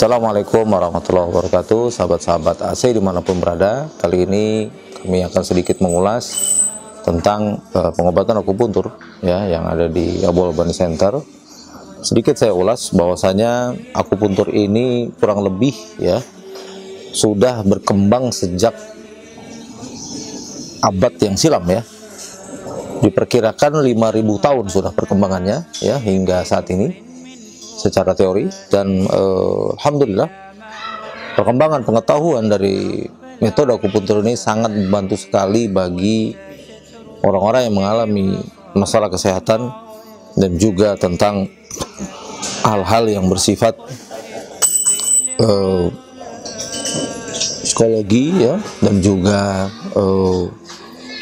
Assalamualaikum warahmatullahi wabarakatuh, sahabat-sahabat AC dimanapun berada. Kali ini kami akan sedikit mengulas tentang pengobatan akupuntur ya yang ada di Abol Bani Center. Sedikit saya ulas bahwasanya akupuntur ini kurang lebih ya sudah berkembang sejak abad yang silam ya. Diperkirakan 5.000 tahun sudah perkembangannya ya hingga saat ini secara teori, dan alhamdulillah perkembangan pengetahuan dari metode akupuntur ini sangat membantu sekali bagi orang-orang yang mengalami masalah kesehatan dan juga tentang hal-hal yang bersifat psikologi ya, dan juga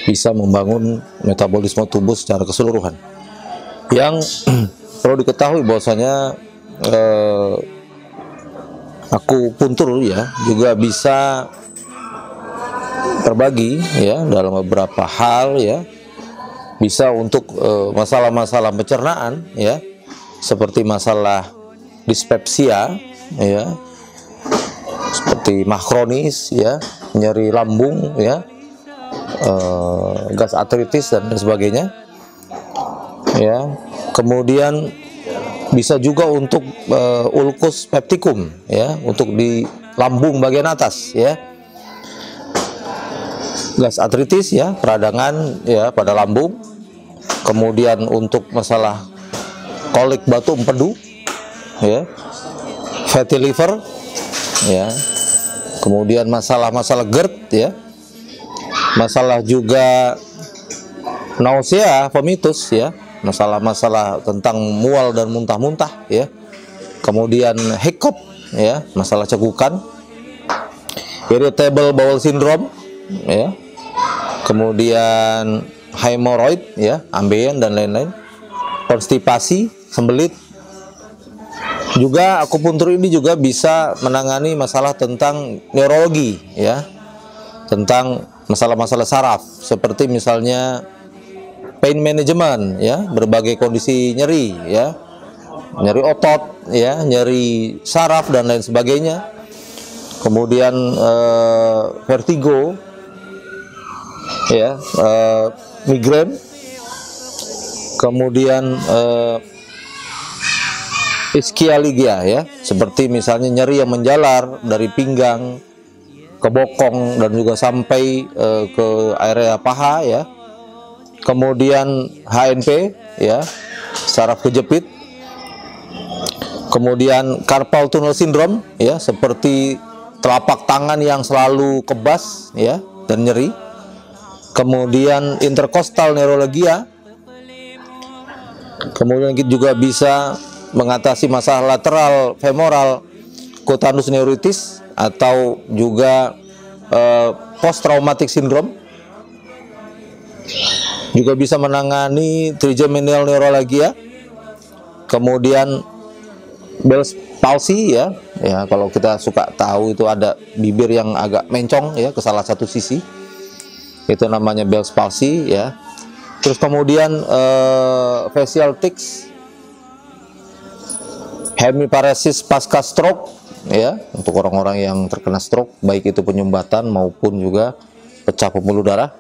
bisa membangun metabolisme tubuh secara keseluruhan. Yang perlu diketahui bahwasanya akupuntur ya juga bisa terbagi ya dalam beberapa hal ya. Bisa untuk masalah-masalah pencernaan ya, seperti masalah dispepsia ya, seperti mah kronis ya, nyeri lambung ya, gastritis dan sebagainya ya. Kemudian bisa juga untuk ulcus pepticum ya, untuk di lambung bagian atas ya, gastritis ya, peradangan ya pada lambung. Kemudian untuk masalah kolik batu empedu ya, fatty liver ya. Kemudian masalah-masalah GERD ya, masalah juga nausea vomitus ya, masalah-masalah tentang mual dan muntah-muntah ya. Kemudian hiccup ya, masalah cekukan, irritable bowel syndrome ya. Kemudian hemoroid ya, ambeien dan lain-lain, konstipasi, sembelit. Juga akupuntur ini juga bisa menangani masalah tentang neurologi ya, tentang masalah-masalah saraf, seperti misalnya pain management ya, berbagai kondisi nyeri ya, nyeri otot ya, nyeri saraf dan lain sebagainya. Kemudian vertigo ya, migrain. Kemudian ischialgia ya, seperti misalnya nyeri yang menjalar dari pinggang ke bokong dan juga sampai ke area paha ya. Kemudian HNP ya, saraf kejepit. Kemudian carpal tunnel syndrome ya, seperti telapak tangan yang selalu kebas ya dan nyeri. Kemudian intercostal neuralgia. Kemudian kita juga bisa mengatasi masalah lateral femoral cutaneous neuritis atau juga post traumatic syndrome. Juga bisa menangani trigeminal neuralgia. Kemudian Bell's palsy ya, ya kalau kita suka tahu itu ada bibir yang agak mencong ya ke salah satu sisi, itu namanya Bell's palsy ya. Terus kemudian facial tics, hemiparesis pasca stroke ya, untuk orang-orang yang terkena stroke, baik itu penyumbatan maupun juga pecah pembuluh darah.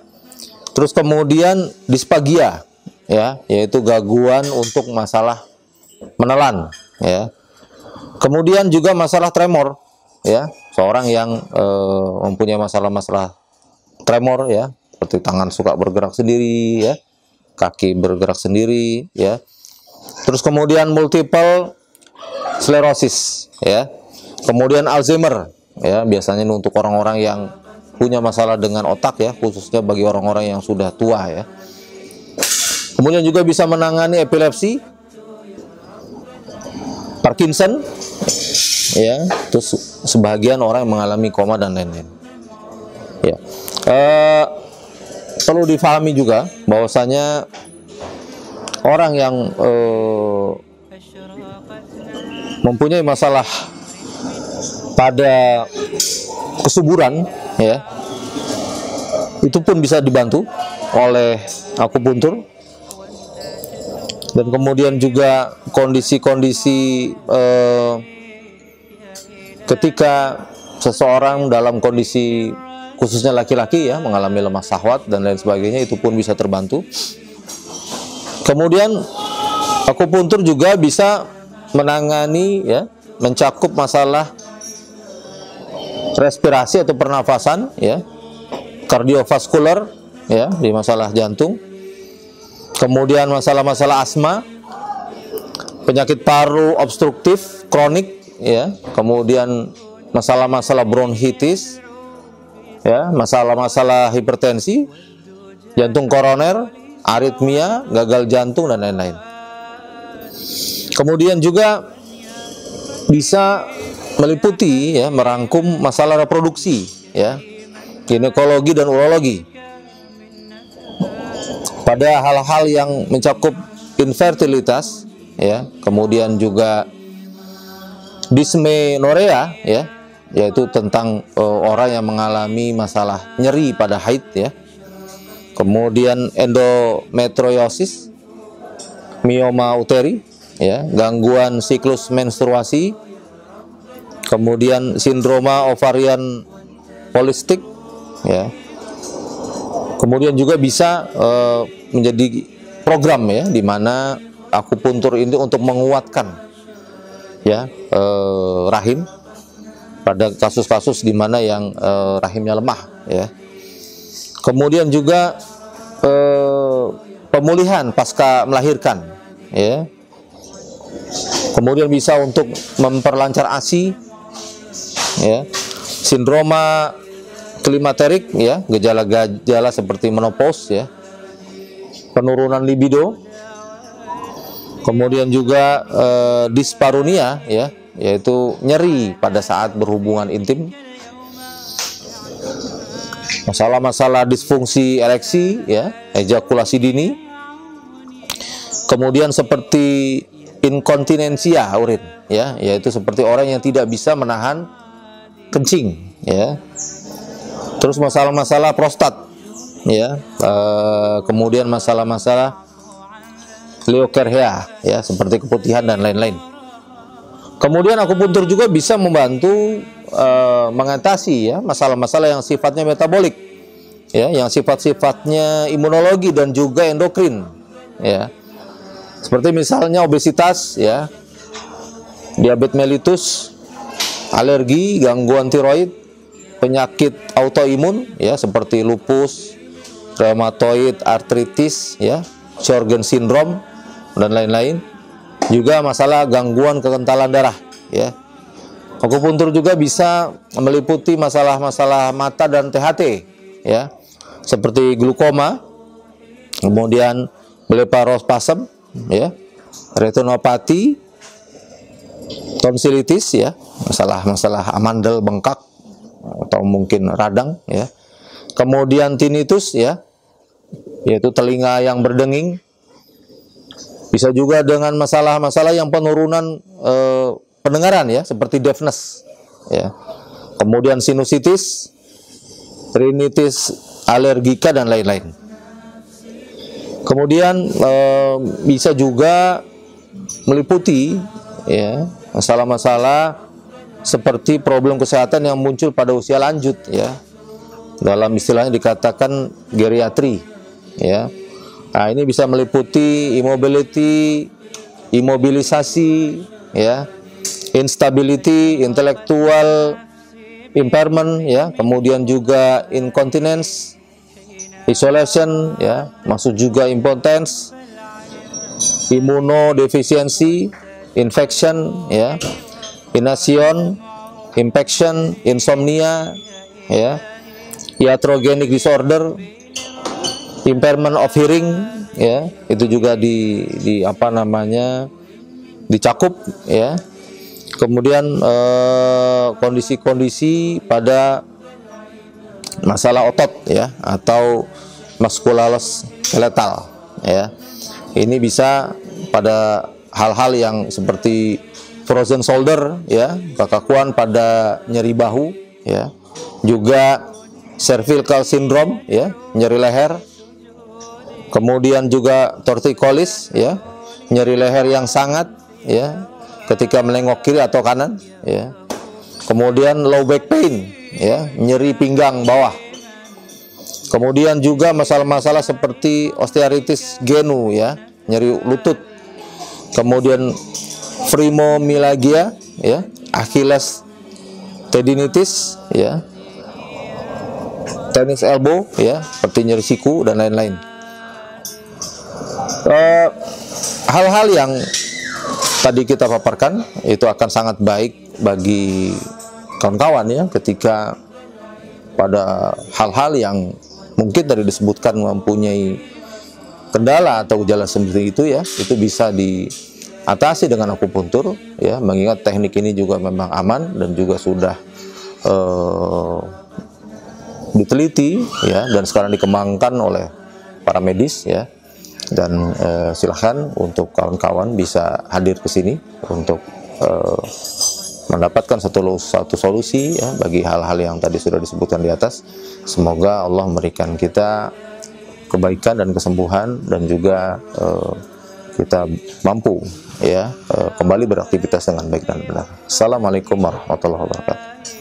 Terus kemudian disfagia ya, yaitu gangguan untuk masalah menelan ya. Kemudian juga masalah tremor ya, seorang yang mempunyai masalah-masalah tremor ya, seperti tangan suka bergerak sendiri ya, kaki bergerak sendiri ya. Terus kemudian multiple sclerosis ya. Kemudian Alzheimer ya, biasanya untuk orang-orang yang punya masalah dengan otak ya, khususnya bagi orang-orang yang sudah tua ya. Kemudian juga bisa menangani epilepsi, Parkinson ya, terus sebagian orang yang mengalami koma dan lain-lain ya. Perlu difahami juga bahwasanya orang yang mempunyai masalah pada kesuburan ya, itu pun bisa dibantu oleh akupuntur. Dan kemudian juga kondisi-kondisi ketika seseorang dalam kondisi khususnya laki-laki ya mengalami lemah syahwat dan lain sebagainya, itu pun bisa terbantu. Kemudian akupuntur juga bisa menangani ya, mencakup masalah respirasi atau pernafasan ya, kardiovaskular ya, di masalah jantung. Kemudian masalah-masalah asma, penyakit paru obstruktif kronik ya, kemudian masalah-masalah bronkitis ya, masalah-masalah hipertensi, jantung koroner, aritmia, gagal jantung dan lain-lain. Kemudian juga bisa meliputi ya, merangkum masalah reproduksi ya, ginekologi dan urologi. Pada hal-hal yang mencakup infertilitas ya, kemudian juga dysmenorrhea ya, yaitu tentang orang yang mengalami masalah nyeri pada haid ya. Kemudian endometriosis, mioma uteri ya, gangguan siklus menstruasi, kemudian sindroma ovarian polistik ya. Kemudian juga bisa menjadi program ya, di mana akupuntur ini untuk menguatkan ya rahim pada kasus-kasus di mana yang rahimnya lemah ya. Kemudian juga pemulihan pasca melahirkan ya. Kemudian bisa untuk memperlancar ASI ya, sindroma klimaterik ya, gejala-gejala seperti menopause ya, penurunan libido. Kemudian juga disparunia ya, yaitu nyeri pada saat berhubungan intim. Masalah-masalah disfungsi ereksi ya, ejakulasi dini. Kemudian seperti inkontinensia urin ya, yaitu seperti orang yang tidak bisa menahan kencing ya. Terus masalah-masalah prostat ya, kemudian masalah-masalah leukorrhea ya, seperti keputihan dan lain-lain. Kemudian akupuntur juga bisa membantu mengatasi ya masalah-masalah yang sifatnya metabolik ya, yang sifat-sifatnya imunologi dan juga endokrin ya. Seperti misalnya obesitas ya, diabetes mellitus, alergi, gangguan tiroid, penyakit autoimun ya seperti lupus, rheumatoid arthritis ya, Sjögren syndrome dan lain-lain. Juga masalah gangguan kekentalan darah ya. Akupuntur juga bisa meliputi masalah-masalah mata dan THT ya, seperti glukoma, kemudian blepharospasm ya, retinopati, tonsilitis ya, masalah-masalah amandel bengkak atau mungkin radang ya. Kemudian tinnitus ya, yaitu telinga yang berdenging. Bisa juga dengan masalah-masalah yang penurunan pendengaran ya, seperti deafness ya. Kemudian sinusitis, rinitis alergika dan lain-lain. Kemudian bisa juga meliputi ya masalah-masalah seperti problem kesehatan yang muncul pada usia lanjut ya. Dalam istilahnya dikatakan geriatri ya. Nah, ini bisa meliputi immobility, imobilisasi ya, instability, intellectual impairment ya, kemudian juga incontinence, isolation ya, maksud juga impotence, immunodeficiency, infection ya, ination, impaction, insomnia ya, iatrogenic disorder, impairment of hearing ya, itu juga di apa namanya dicakup ya. Kemudian kondisi-kondisi pada masalah otot ya, atau muskuloskeletal ya. Ini bisa pada hal-hal yang seperti frozen shoulder ya, kekakuan pada nyeri bahu ya, juga cervical syndrome ya, nyeri leher. Kemudian juga torticollis ya, nyeri leher yang sangat ya ketika melengok kiri atau kanan ya. kemudian low back pain, ya, nyeri pinggang bawah. Kemudian juga masalah-masalah seperti osteoartritis genu, ya, nyeri lutut. Kemudian fibromyalgia, ya, Achilles tendinitis, ya, tennis elbow, ya, seperti nyeri siku dan lain-lain. Hal-hal yang tadi kita paparkan itu akan sangat baik bagi kawan-kawan, ya, ketika pada hal-hal yang mungkin tadi disebutkan mempunyai kendala atau gejala seperti itu, ya, itu bisa diatasi dengan akupuntur, ya, mengingat teknik ini juga memang aman dan juga sudah diteliti, ya, dan sekarang dikembangkan oleh para medis, ya. Dan silahkan untuk kawan-kawan bisa hadir ke sini untuk mendapatkan satu solusi, ya, bagi hal-hal yang tadi sudah disebutkan di atas. Semoga Allah memberikan kita kebaikan dan kesembuhan, dan juga kita mampu, ya, kembali beraktivitas dengan baik dan benar. Assalamualaikum warahmatullahi wabarakatuh.